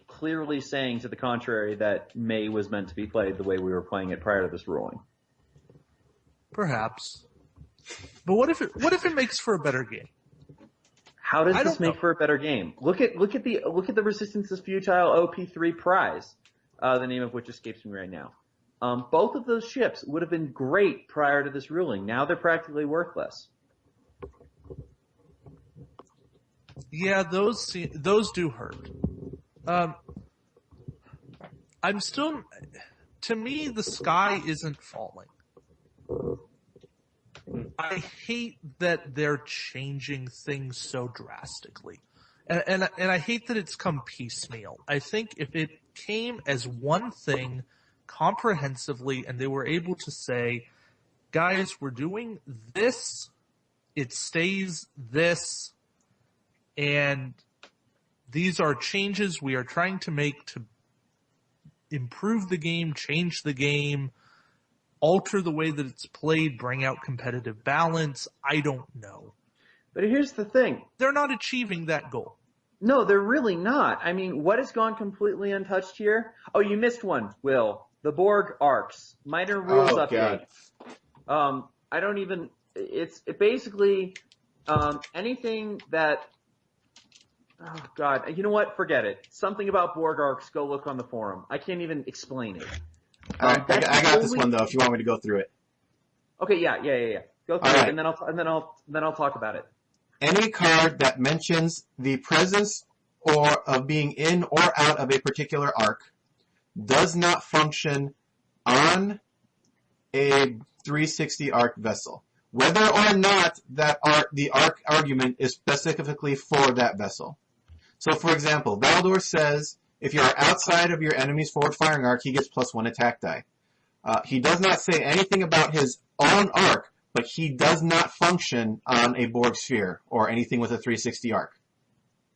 clearly saying to the contrary that May was meant to be played the way we were playing it prior to this ruling. Perhaps. But what if it makes for a better game? How does this make for a better game? Look at the Resistance is Futile OP3 prize, the name of which escapes me right now. Both of those ships would have been great prior to this ruling. Now they're practically worthless. Yeah, those do hurt. To me, the sky isn't falling. I hate that they're changing things so drastically. And I hate that it's come piecemeal. I think if it came as one thing comprehensively and they were able to say, guys, we're doing this, it stays this, and these are changes we are trying to make to improve the game, change the game, alter the way that it's played, bring out competitive balance. I don't know. But here's the thing. They're not achieving that goal. No, they're really not. I mean, what has gone completely untouched here? Oh, you missed one, Will. The Borg arcs. Minor rules update. God. I don't even... It's basically anything that... Oh, God. You know what? Forget it. Something about Borg arcs, go look on the forum. I can't even explain it. I got this one, though, if you want me to go through it. Okay, yeah. Go through it, and then I'll talk about it. Any card that mentions the presence of being in or out of a particular arc does not function on a 360 arc vessel, whether or not the arc argument is specifically for that vessel. So, for example, Valdor says if you are outside of your enemy's forward firing arc, he gets +1 attack die. He does not say anything about his own arc, but he does not function on a Borg sphere or anything with a 360 arc.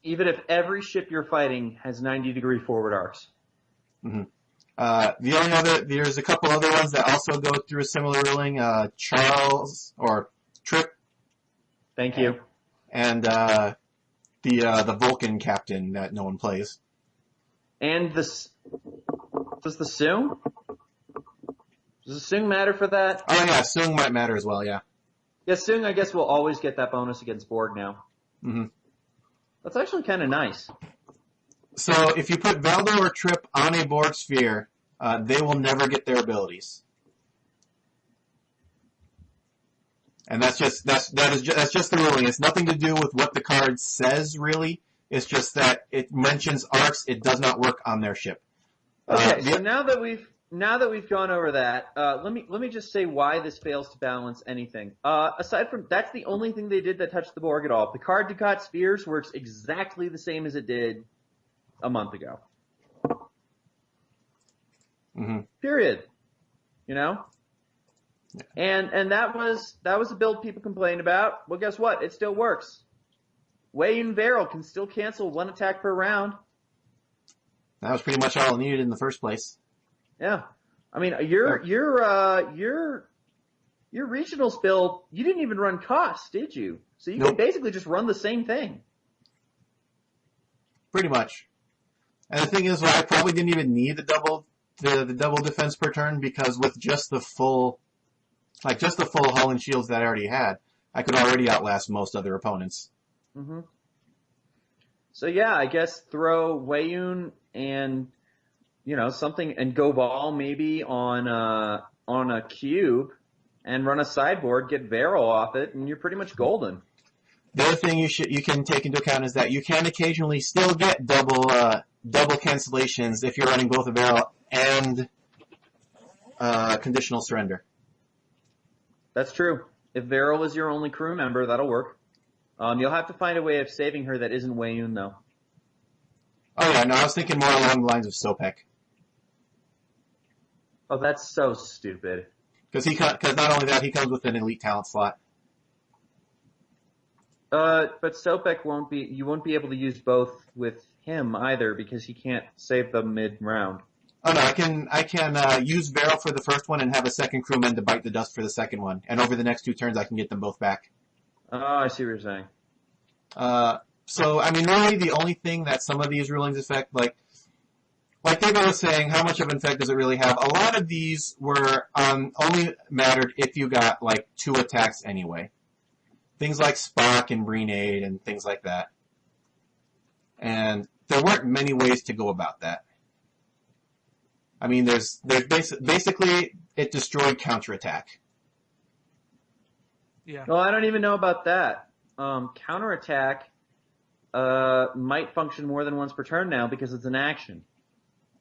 Even if every ship you're fighting has 90-degree forward arcs. Mm-hmm. There's a couple other ones that also go through a similar ruling. Charles or Trip. Thank you. And the Vulcan captain that no one plays. And does the Sung? Does the Sung matter for that? Oh yeah, Sung might matter as well. Yeah. Yeah, Sung I guess will always get that bonus against Borg now. Mm-hmm. That's actually kind of nice. So if you put Valdo or Trip on a Borg sphere, they will never get their abilities. And that's just the ruling. It's nothing to do with what the card says, really. It's just that it mentions arcs. It does not work on their ship. Okay, so now that we've gone over that, let me just say why this fails to balance anything. Aside from that's the only thing they did that touched the Borg at all. Picard Ducat Spheres works exactly the same as it did a month ago. Mm-hmm. Period. You know? Yeah. And that was a build people complained about. Well, guess what? It still works. Wei and Varel can still cancel one attack per round. That was pretty much all it needed in the first place. Yeah. I mean, your regionals build, you didn't even run costs, did you? So you could basically just run the same thing. Pretty much. And the thing is, I probably didn't even need the double defense per turn, because with just the full hull and shields that I already had, I could already outlast most other opponents. Mm-hmm. So yeah, I guess throw Weiyun and something, and go ball maybe on a cube and run a sideboard, get Varel off it, and you're pretty much golden. The other thing you can take into account is that you can occasionally still get double cancellations if you're running both a Varel and conditional surrender. That's true. If Varel is your only crew member, that'll work. You'll have to find a way of saving her that isn't Weiyun, though. Oh yeah, no, I was thinking more along the lines of Sopek. Oh, that's so stupid. Because not only that, he comes with an elite talent slot. But Sopek you won't be able to use both with him either, because he can't save them mid-round. Oh no, I can use Varel for the first one and have a second crewman to bite the dust for the second one. And over the next 2 turns, I can get them both back. Oh, I see what you're saying. So, I mean, really the only thing that some of these rulings affect, like David was saying, how much of an effect does it really have? A lot of these were only mattered if you got, 2 attacks anyway. Things like Spock and Breenade and things like that. And there weren't many ways to go about that. I mean, there's basically, it destroyed counterattack. Yeah. Well, I don't even know about that. Counterattack might function more than once per turn now because it's an action.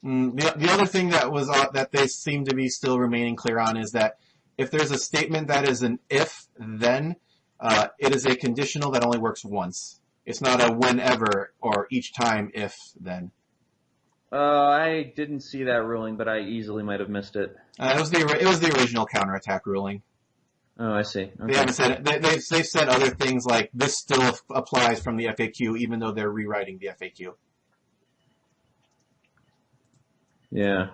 The other thing that they seem to be still remaining clear on is that if there's a statement that is an if, then, it is a conditional that only works once. It's not a whenever or each time if, then. I didn't see that ruling, but I easily might have missed it. It was the original counterattack ruling. Oh, I see. Okay. They haven't said it. They've said other things like this still applies from the FAQ, even though they're rewriting the FAQ. Yeah.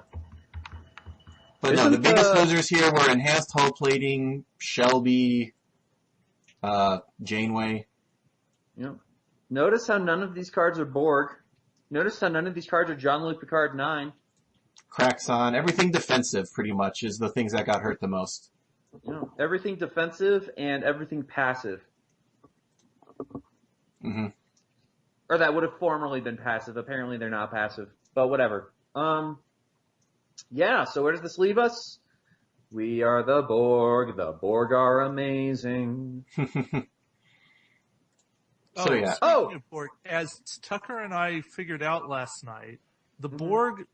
But no, the biggest losers here were enhanced hull plating, Shelby, Janeway. Yep. Notice how none of these cards are Borg. Notice how none of these cards are Jean-Luc Picard 9. Craxon, everything defensive pretty much is the things that got hurt the most. Everything defensive and everything passive. Mm-hmm. Or that would have formerly been passive. Apparently they're not passive. But whatever. Yeah, so where does this leave us? We are the Borg. The Borg are amazing. So yeah. Speaking of Borg, as Tucker and I figured out last night, the Borg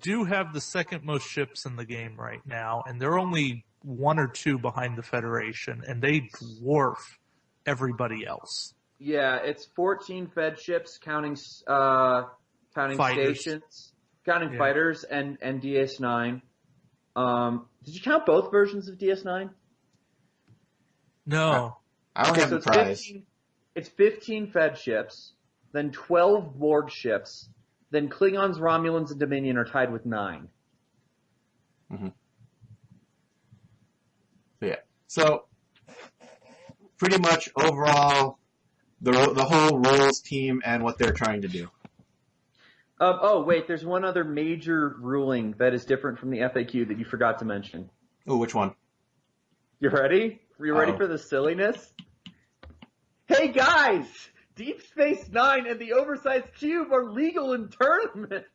do have the second most ships in the game right now, and they're only 1 or 2 behind the Federation, and they dwarf everybody else. Yeah, it's 14 Fed ships, counting Fighters. stations, counting fighters, and DS9. Did you count both versions of DS9? No. I don't have the prize. It's 15 Fed ships, then 12 Borg ships, then Klingons, Romulans, and Dominion are tied with 9. Mm-hmm. Yeah. So, pretty much overall, the whole rules team and what they're trying to do. Oh, wait, there's one other major ruling that is different from the FAQ that you forgot to mention. Oh, which one? You ready? You ready for the silliness? Hey guys! Deep Space Nine and the Oversized Cube are legal in tournaments!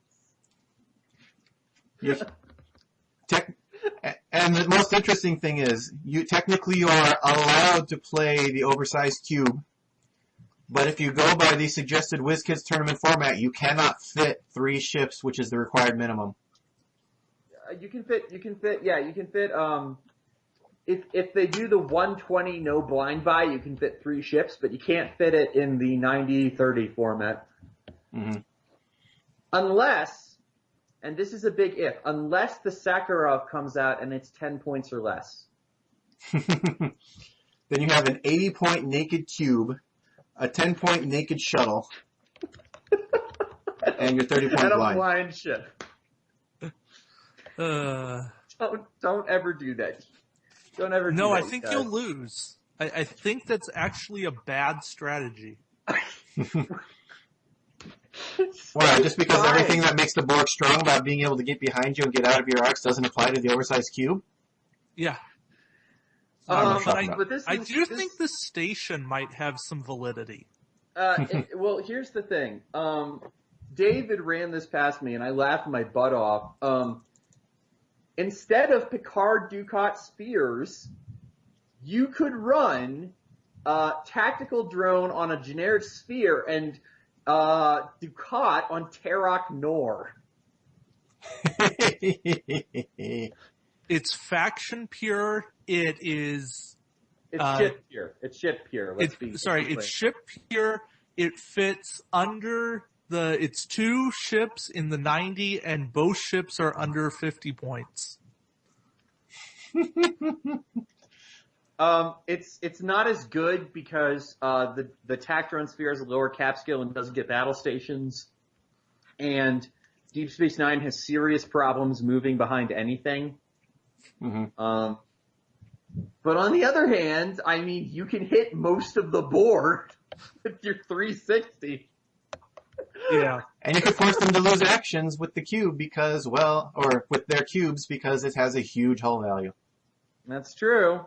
And the most interesting thing is, you are allowed to play the Oversized Cube, but if you go by the suggested WizKids tournament format, you cannot fit 3 ships, which is the required minimum. You can fit, if they do the 120 no blind buy, you can fit 3 ships, but you can't fit it in the 90-30 format. Mm-hmm. Unless, and this is a big if, unless the Sakharov comes out and it's 10 points or less. Then you have an 80-point naked cube, a 10-point naked shuttle, and your 30-point blind. And a blind ship. Don't ever do that. Don't ever do that. No, I think you'll lose. I think that's actually a bad strategy. Why? Just because everything that makes the Borg strong about being able to get behind you and get out of your arcs doesn't apply to the Oversized Cube? Yeah. But I do think the station might have some validity. Well, here's the thing. David ran this past me, and I laughed my butt off. Instead of Picard Ducat Spears, you could run Tactical Drone on a generic sphere and Ducat on Terok Nor. It's faction pure. It is. It's ship pure. It's ship pure. It's ship pure. It fits under it's 2 ships in the 90, and both ships are under 50 points. It's not as good because the Tactron Sphere has a lower cap skill and doesn't get battle stations, and Deep Space Nine has serious problems moving behind anything. Mm-hmm. But on the other hand, I mean, you can hit most of the board with your 360. Yeah. And you could force them to lose actions with the cube or with their cubes because it has a huge hull value. That's true.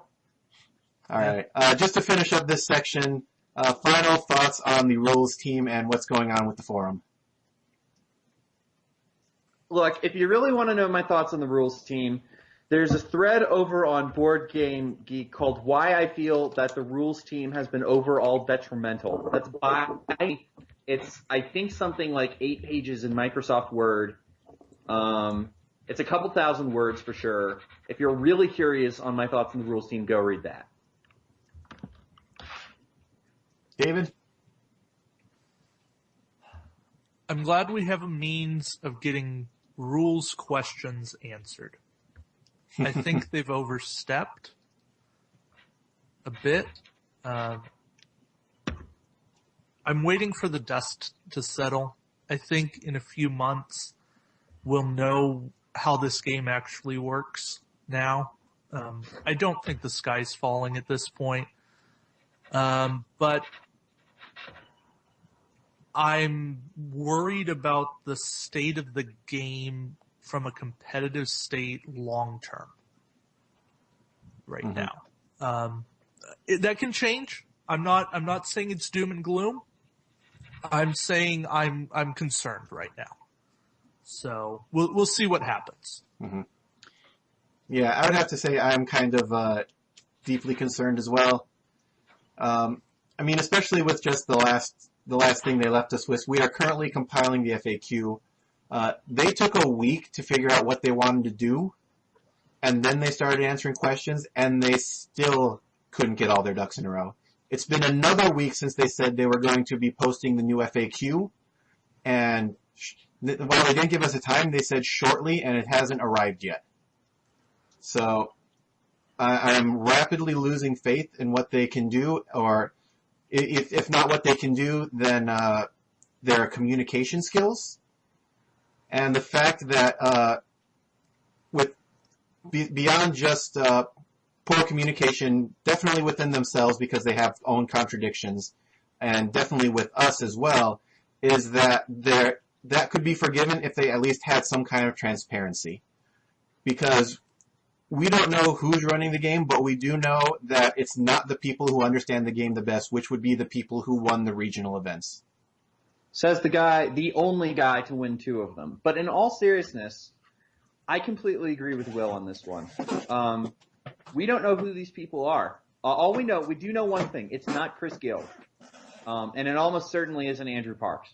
All right. Just to finish up this section, final thoughts on the rules team and what's going on with the forum. Look, if you really want to know my thoughts on the rules team, there's a thread over on Board Game Geek called Why I Feel That the Rules Team Has Been Overall Detrimental. That's why it's, I think, something like 8 pages in Microsoft Word. It's a couple thousand words for sure. If you're really curious on my thoughts on the rules team, go read that. David? I'm glad we have a means of getting rules questions answered. I think they've overstepped a bit. I'm waiting for the dust to settle. I think in a few months we'll know how this game actually works now. I don't think the sky's falling at this point. But I'm worried about the state of the game from a competitive state long term right now. That can change. I'm not saying it's doom and gloom. I'm saying I'm concerned right now. So we'll see what happens. Mm-hmm. Yeah, I would have to say I'm kind of deeply concerned as well. I mean, especially with just the last thing they left us with. We are currently compiling the FAQ. They took a week to figure out what they wanted to do, and then they started answering questions, and they still couldn't get all their ducks in a row. It's been another week since they said they were going to be posting the new FAQ, and while they didn't give us a time, they said shortly, and it hasn't arrived yet. So I'm rapidly losing faith in what they can do, or if not what they can do, then their communication skills. And the fact that beyond just poor communication, definitely within themselves because they have own contradictions, and definitely with us as well, is that that could be forgiven if they at least had some kind of transparency. Because we don't know who's running the game, but we do know that it's not the people who understand the game the best, which would be the people who won the regional events. Says the only guy to win 2 of them. But in all seriousness, I completely agree with Will on this one. We don't know who these people are. All we do know one thing. It's not Chris Gill. And it almost certainly isn't Andrew Parks.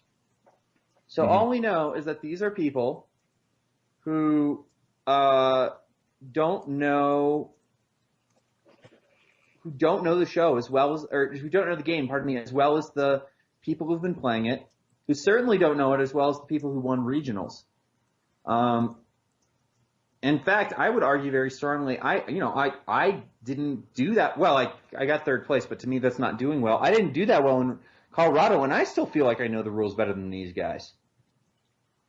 So all we know is that these are people who don't know the show as well as, or who don't know the game, pardon me, as well as the people who've been playing it, who certainly don't know it as well as the people who won regionals. In fact, I would argue very strongly, I didn't do that well. I got 3rd place, but to me that's not doing well. I didn't do that well in Colorado, and I still feel like I know the rules better than these guys.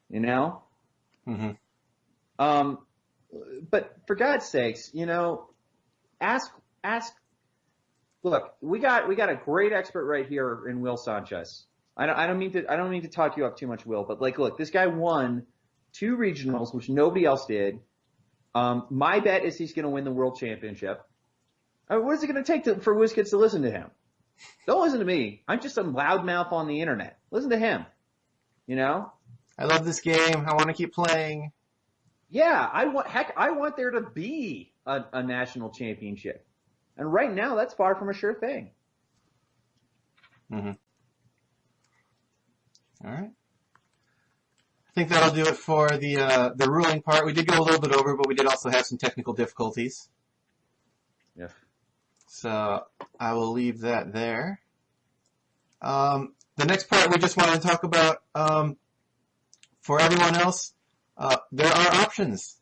You know? Mm-hmm. But for God's sakes, ask. Look, we got a great expert right here in Will Sanchez. I don't mean to talk you up too much, Will, but look, this guy won 2 regionals, which nobody else did. My bet is he's going to win the world championship. What is it going to take for WizKids to listen to him? Don't listen to me. I'm just some loudmouth on the internet. Listen to him. I love this game. I want to keep playing. Yeah, I want there to be a national championship. And right now, that's far from a sure thing. Mm-hmm. All right. I think that'll do it for the ruling part. We did go a little bit over, but we did also have some technical difficulties. Yes. So I will leave that there. The next part we just wanted to talk about, for everyone else, there are options.